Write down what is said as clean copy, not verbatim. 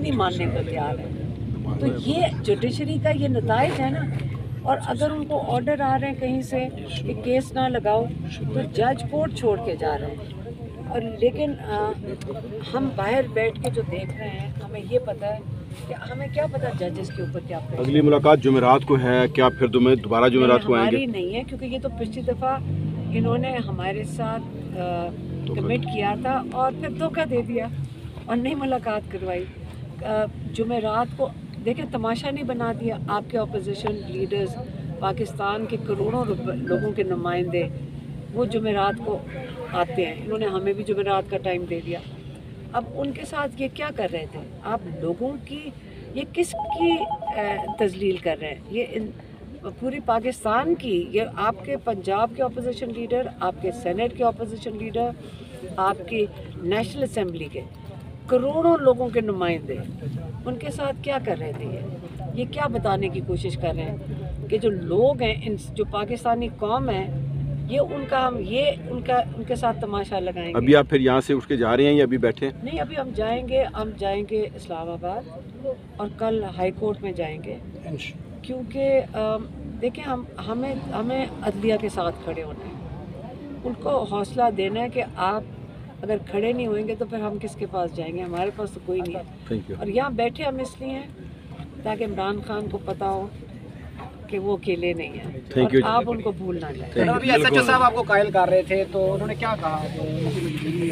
نہیں ماننے کو تیار ہے. تو یہ جوڈیشری کا یہ نتائج ہے نا. اور اگر ان کو آرڈر آ رہے ہیں کہیں سے کہ کیس نہ لگاؤ تو جج کورٹ چھوڑ کے جا رہے ہیں. اور لیکن ہم باہر بیٹھ کے جو دیکھ رہے ہیں ہمیں یہ پتہ ہے کہ ہمیں کیا پتہ ججز کے اوپر کیا پریشر. اگلی ملاقات جمعرات کو ہے کیا؟ پھر دوبارہ جمعرات کو آئیں گے؟ ہماری نہیں ہے کیونکہ یہ تو پچھلی دفعہ انہوں نے ہمارے ساتھ کمٹ کیا تھا اور پھر دھوکہ دے دیا اور نہیں ملاقات کروائی. جمعرات کو دیکھیں تماشا نہیں بنا دیا. آپ کے اپوزیشن لیڈرز پاکستان کے کروڑوں لوگوں کے نمائندے وہ جمعرات کو آتے ہیں. انہوں نے ہمیں بھی جمعرات کا ٹائم دے دیا. اب ان کے ساتھ یہ کیا کر رہے تھے؟ آپ لوگوں کی یہ کس کی تذلیل کر رہے ہیں؟ یہ پوری پاکستان کی. یہ آپ کے پنجاب کے اپوزیشن لیڈر، آپ کے سینٹ کے اپوزیشن لیڈر، آپ کی نیشنل اسمبلی کے کروڑوں لوگوں کے نمائندے ان کے ساتھ کیا کر رہے تھے؟ یہ کیا بتانے کی کوشش کر رہے ہیں کہ جو لوگ ہیں جو پاکستانی قوم ہے یہ ان کے ساتھ تماشا لگائیں گے. ابھی آپ پھر یہاں سے اٹھ کے جا رہے ہیں یا ابھی بیٹھے ہیں؟ نہیں، ابھی ہم جائیں گے اسلام آباد اور کل ہائی کورٹ میں جائیں گے کیونکہ دیکھیں ہمیں عدلیہ کے ساتھ کھڑے ہونا ہے. ان کو حوصلہ دینا ہے کہ آپ اگر کھڑے نہیں ہوئیں گے تو پھر ہم کس کے پاس جائیں گے؟ ہمارے پاس تو کوئی نہیں ہے. اور یہاں بیٹھے ہم اس لیے ہیں تاکہ عمران خان کو پتہ ہو کہ وہ اکیلے نہیں ہیں اور آپ ان کو بھول نہ جائیں. ابھی ایس ایچ او صاحب آپ کو قائل کر رہے تھے تو انہوں نے کیا کہا؟